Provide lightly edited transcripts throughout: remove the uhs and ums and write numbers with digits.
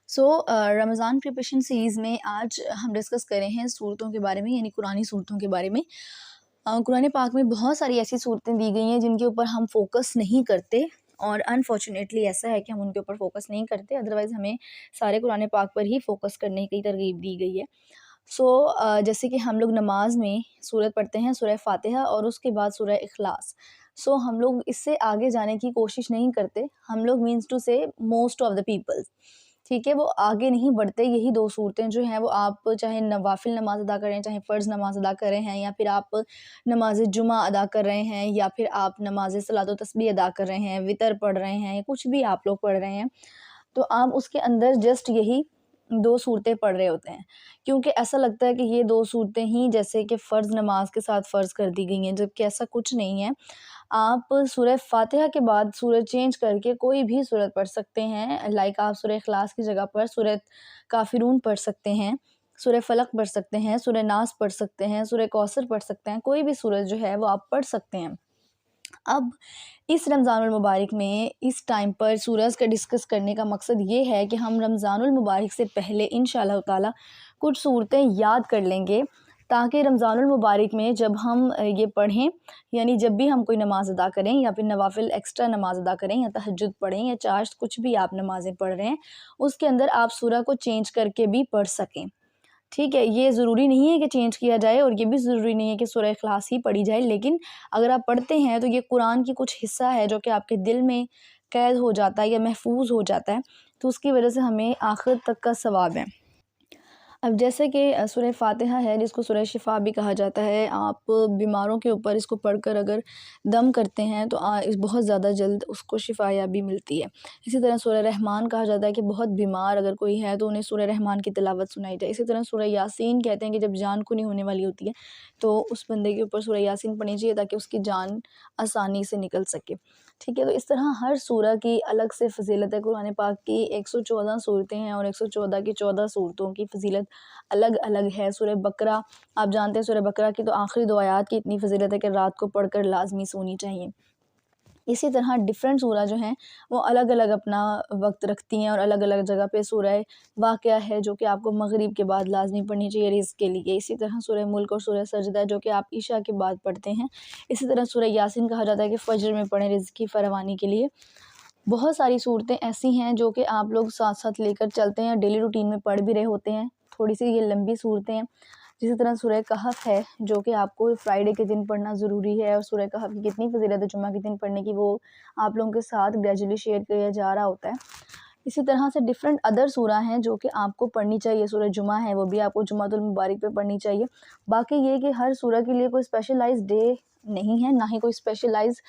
Ramzan preparation series में आज हम डिस्कस कर रहे हैं सूरतों के बारे में, यानी कुरानी सूरतों के बारे में। कुरान पाक में बहुत सारी ऐसी सूरतें दी गई हैं जिनके ऊपर हम फोकस नहीं करते, और अनफॉर्चुनेटली ऐसा है कि हम उनके ऊपर फोकस नहीं करते। अदरवाइज़ हमें सारे कुरान पाक पर ही फोकस करने की तरगीब दी गई है। जैसे कि हम लोग नमाज में सूरत पढ़ते हैं, सूरह फातिहा, और उसके बाद सूरह इखलास। हम लोग इससे आगे जाने की कोशिश नहीं करते। हम लोग मीन्स टू से मोस्ट ऑफ द पीपल्स, ठीक है, वो आगे नहीं बढ़ते। यही 2 सूरतें जो हैं वो आप चाहे नवाफ़िल नमाज़ अदा करें, चाहे फ़र्ज़ नमाज़ अदा कर रहे हैं, या फिर आप नमाज़ जुमा अदा कर रहे हैं, या फिर आप नमाज़ सलातो तस्बीह अदा कर रहे हैं, वितर पढ़ रहे हैं, या कुछ भी आप लोग पढ़ रहे हैं, तो आप उसके अंदर जस्ट यही 2 सूरतें पढ़ रहे होते हैं। क्योंकि ऐसा लगता है कि ये 2 सूरतें ही जैसे कि फ़र्ज़ नमाज़ के साथ फ़र्ज़ कर दी गई हैं, जबकि ऐसा कुछ नहीं है। आप सूरह फ़ातिहा के बाद सूरत चेंज करके कोई भी सूरत पढ़ सकते हैं। लाइक आप सूरह इखलास की जगह पर सूरत काफ़िरून पढ़ सकते हैं, सूरह फ़लक पढ़ सकते हैं, सूरह नास पढ़ सकते हैं, सूरह कौसर पढ़ सकते हैं। कोई भी सूरत जो है वो आप पढ़ सकते हैं। अब इस रमज़ानुल मुबारक में इस टाइम पर सूरज का डिस्कस करने का मकसद ये है कि हम रमज़ानुल मुबारक से पहले इंशाअल्लाह ताला कुछ सूरतें याद कर लेंगे, ताकि रमज़ानुल मुबारक में जब हम ये पढ़ें, यानी जब भी हम कोई नमाज़ अदा करें, या फिर नवाफ़िल एक्स्ट्रा नमाज़ अदा करें, या तहज्जुद पढ़ें, या चार्ज कुछ भी आप नमाज़ें पढ़ रहे हैं, उसके अंदर आप सूरह को चेंज करके भी पढ़ सकें। ठीक है, ये ज़रूरी नहीं है कि चेंज किया जाए, और ये भी ज़रूरी नहीं है कि सूरह इखलास ही पढ़ी जाए, लेकिन अगर आप पढ़ते हैं तो ये कुरान की कुछ हिस्सा है जो कि आपके दिल में कैद हो जाता है या महफूज हो जाता है, तो उसकी वजह से हमें आखिर तक का सवाब है। अब जैसे कि सूरह फातिहा है, जिसको सूरह शिफा भी कहा जाता है। आप बीमारों के ऊपर इसको पढ़कर अगर दम करते हैं तो इस बहुत ज़्यादा जल्द उसको शिफायाबी मिलती है। इसी तरह सूरह रहमान कहा जाता है कि बहुत बीमार अगर कोई है तो उन्हें सूरह रहमान की तिलावत सुनाई जाए। इसी तरह सूरह यासीन कहते हैं कि जब जान कुनी होने वाली होती है तो उस बंदे के ऊपर सूरह यासीन पढ़नी चाहिए, ताकि उसकी जान आसानी से निकल सके। ठीक है, तो इस तरह हर सूरह की अलग से फ़जीलत है। कुरान पाक की 114 सूरतें हैं, और 114 की 14 सूरतों की फ़जीलत अलग-अलग है। सूरह बकरा, आप जानते हैं सूरह बकरा की तो आखिरी 2 आयत की इतनी फ़जीलत है कि रात को पढ़कर लाज़मी सोनी चाहिए। इसी तरह डिफरेंट सूरह जो हैं वो अलग-अलग अपना वक़्त रखती हैं, और अलग-अलग जगह पे सूरह वाक़िया है जो कि आपको मगरिब के बाद लाज़मी पढ़नी चाहिए रिज़्क़ के लिए। इसी तरह सूरह मुल्क और सूरह सजदा जो कि आप इशा के बाद पढ़ते हैं। इसी तरह सूरह यासीन कहा जाता है कि फ़ज्र में पढ़ें रिज़्क़ की फ़रावानी के लिए। बहुत सारी सूरतें ऐसी हैं जो कि आप लोग साथ-साथ लेकर चलते हैं, डेली रूटीन में पढ़ भी रहे होते हैं। थोड़ी-सी ये लंबी सूरतें हैं। जिस तरह सूरह कहफ़ है जो कि आपको फ्राइडे के दिन पढ़ना ज़रूरी है, और सूरह कहफ़ की कितनी फ़ज़ीलत है जुम्मा के दिन पढ़ने की, वो आप लोगों के साथ ग्रेजुअली शेयर किया जा रहा होता है। इसी तरह से डिफरेंट अदर सूरह हैं जो कि आपको पढ़नी चाहिए। सूरह जुमा है वो भी आपको जुमातुल मुबारक पे पढ़नी चाहिए। बाकी ये कि हर सूरह के लिए कोई स्पेशलाइज़्ड डे नहीं है, ना ही कोई स्पेशलाइज़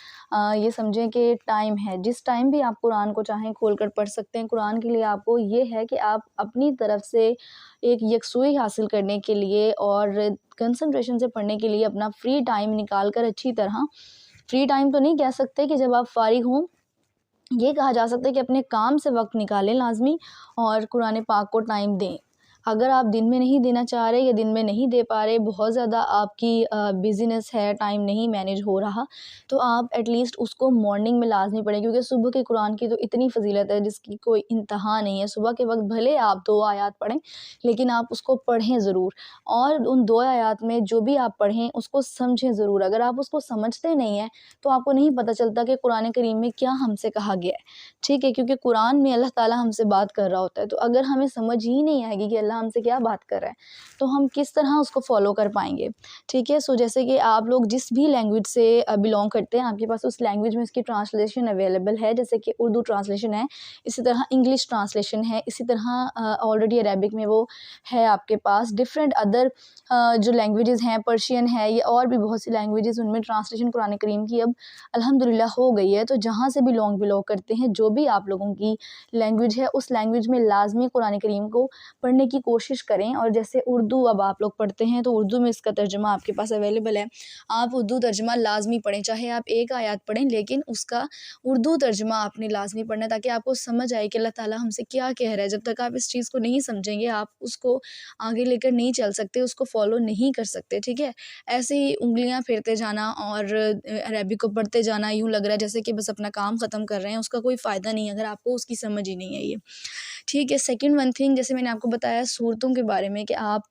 ये समझें कि टाइम है। जिस टाइम भी आप कुरान को चाहें खोल कर पढ़ सकते हैं। कुरान के लिए आपको ये है कि आप अपनी तरफ से एक यकसुई हासिल करने के लिए और कंसंट्रेशन से पढ़ने के लिए अपना फ्री टाइम निकाल कर अच्छी तरह, फ्री टाइम तो नहीं कह सकते कि जब आप फ़ारिग हों, ये कहा जा सकता है कि अपने काम से वक़्त निकालें लाज़मी, और कुरान पाक को टाइम दें। अगर आप दिन में नहीं देना चाह रहे, या दिन में नहीं दे पा रहे, बहुत ज़्यादा आपकी बिज़ीनेस है, टाइम नहीं मैनेज हो रहा, तो आप एटलीस्ट उसको मॉर्निंग में लाज़मी पढ़ें, क्योंकि सुबह के कुरान की तो इतनी फ़ज़ीलत है जिसकी कोई इंतहा नहीं है। सुबह के वक़्त भले आप 2 आयत पढ़ें, लेकिन आप उसको पढ़ें ज़रूर, और उन 2 आयत में जो भी आप पढ़ें उसको समझें ज़रूर। अगर आप उसको समझते नहीं हैं तो आपको नहीं पता चलता कि कुरान करीम में क्या हमसे कहा गया है। ठीक है, क्योंकि कुरान में अल्लाह ताला हमसे बात कर रहा होता है, तो अगर हमें समझ ही नहीं आएगी कि अल्लाह हमसे क्या बात कर रहा है, तो हम किस तरह उसको फ़ॉलो कर पाएँगे। ठीक है, जैसे कि आप लोग जिस भी लैंग्वेज से बिलॉन्ग करते हैं, आपके पास उस लैंग्वेज में इसकी ट्रांसलेशन अवेलेबल है। जैसे कि उर्दू ट्रांसलेशन है, इसी तरह इंग्लिश ट्रांसलेशन है, इसी तरह ऑलरेडी अरेबिक में वो है आपके पास। डिफरेंट अदर जो लैंग्वेजेज़ हैं, पर्शियन है, या और भी बहुत सी लैंग्वेजेज़, उनमें ट्रांसलेशन कुरान करीम की अब अल्हम्दुलिल्लाह हो गई है। तो जहाँ से भी लोग बिलॉन्ग करते हैं, जो भी आप लोगों की लैंग्वेज है, उस लैंग्वेज में लाज़मी कुरान करीम को पढ़ने की की कोशिश करें। और जैसे उर्दू अब आप लोग पढ़ते हैं तो उर्दू में इसका तर्जुमा आपके पास अवेलेबल है, आप उर्दू तर्जुमा लाज़मी पढ़ें, चाहे आप एक आयत पढ़ें लेकिन उसका उर्दू तर्जुमा आपने लाज़मी पढ़ना है, ताकि आपको समझ आए कि अल्लाह ताला हमसे क्या कह रहा है। जब तक आप इस चीज़ को नहीं समझेंगे, आप उसको आगे लेकर नहीं चल सकते, उसको फ़ॉलो नहीं कर सकते, ठीक है। ऐसे ही उँगलियाँ फेरते जाना और अरबी को पढ़ते जाना, यूँ लग रहा है जैसे कि बस अपना काम ख़त्म कर रहे हैं, उसका कोई फ़ायदा नहीं है अगर आपको उसकी समझ ही नहीं है ये, ठीक है। सेकंड वन थिंग, जैसे मैंने आपको बताया सूरतों के बारे में कि आप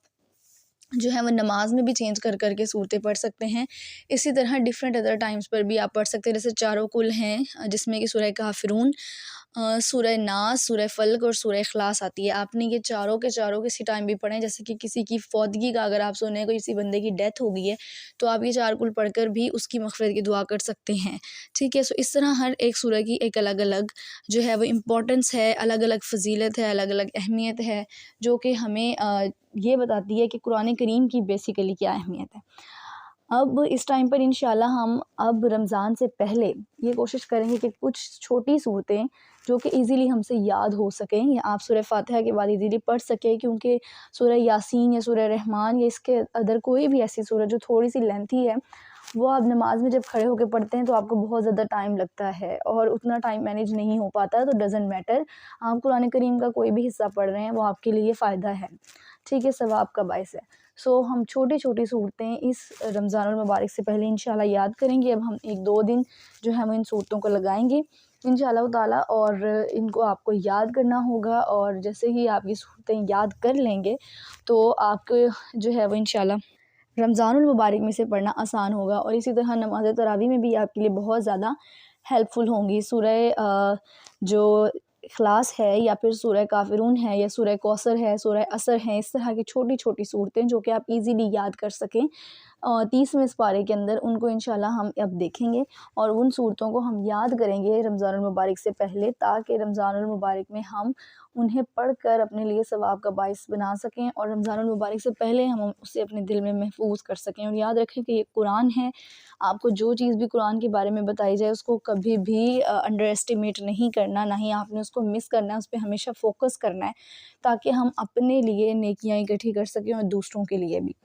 जो है वो नमाज़ में भी चेंज कर कर के सूरतें पढ़ सकते हैं। इसी तरह डिफरेंट अदर टाइम्स पर भी आप पढ़ सकते हैं। जैसे चारों कुल हैं जिसमें कि सूरह काफ़िरून, सूरह नास, सूरह फ़ल्क और सूरह इख़लास आती है। आपने ये चारों के चारों किसी टाइम भी पढ़ें, जैसे कि किसी की फ़ौतगी का अगर आप सुने, कोई किसी बंदे की डेथ हो गई है, तो आप ये 4 कुल पढ़कर भी उसकी मग़फ़िरत की दुआ कर सकते हैं, ठीक है। सो इस तरह हर एक सूरह की एक अलग-अलग जो है वो इम्पोर्टेंस है, अलग-अलग फ़ज़ीलत है, अलग-अलग अहमियत है, जो कि हमें ये बताती है कि कुरान करीम की बेसिकली क्या अहमियत है। अब इस टाइम पर इंशाल्लाह हम अब रमज़ान से पहले ये कोशिश करेंगे कि कुछ छोटी सूरतें जो कि ईज़िली हमसे याद हो सकें, या आप सूरह फ़ातिहा के बाद ईज़िली पढ़ सकें, क्योंकि सूरह यासीन या सूरह रहमान या इसके अदर कोई भी ऐसी सूरत जो थोड़ी-सी लेंथी है, वो आप नमाज़ में जब खड़े होके पढ़ते हैं तो आपको बहुत ज़्यादा टाइम लगता है और उतना टाइम मैनेज नहीं हो पाता, तो डज़न्ट मैटर, आप कुरान करीम का कोई भी हिस्सा पढ़ रहे हैं वो आपके लिए फ़ायदा है, ठीक है, सवाब का बाइस है। सो हम छोटी-छोटी सूरतें इस रमज़ानुल मुबारक से पहले इंशाल्लाह याद करेंगे। अब हम 1-2 दिन जो है हम इन सूरतों को लगाएँगे इंशाअल्लाह ताला, और इनको आपको याद करना होगा, और जैसे ही आप ये सूरतें याद कर लेंगे तो आपको जो है वो इंशाअल्लाह रमज़ानुल मुबारक में से पढ़ना आसान होगा। और इसी तरह नमाज़ तरावी में भी आपके लिए बहुत ज़्यादा हेल्पफुल होंगी। सूरह जो इख़लास है, या फिर सूरह काफ़िरून है, या सूरह कौसर है, सूरह असर है, इस तरह की छोटी-छोटी सूरतें जो कि आप ईज़िली याद कर सकें 30वें पारे के अंदर, उनको इंशाल्लाह हम अब देखेंगे और उन सूरतों को हम याद करेंगे रमज़ानुल मुबारक से पहले, ताकि रमज़ानुल मुबारक में हम उन्हें पढ़कर अपने लिए सवाब का बाइस बना सकें, और रमज़ानुल मुबारक से पहले हम उसे अपने दिल में महफूज कर सकें। और याद रखें कि ये कुरान है, आपको जो चीज़ भी कुरान के बारे में बताई जाए उसको कभी भी अंडर एस्टिमेट नहीं करना, ना ही आपने उसको मिस करना है, उस पे हमेशा फ़ोकस करना है, ताकि हम अपने लिए नेकियां इकट्ठी कर सकें और दूसरों के लिए भी।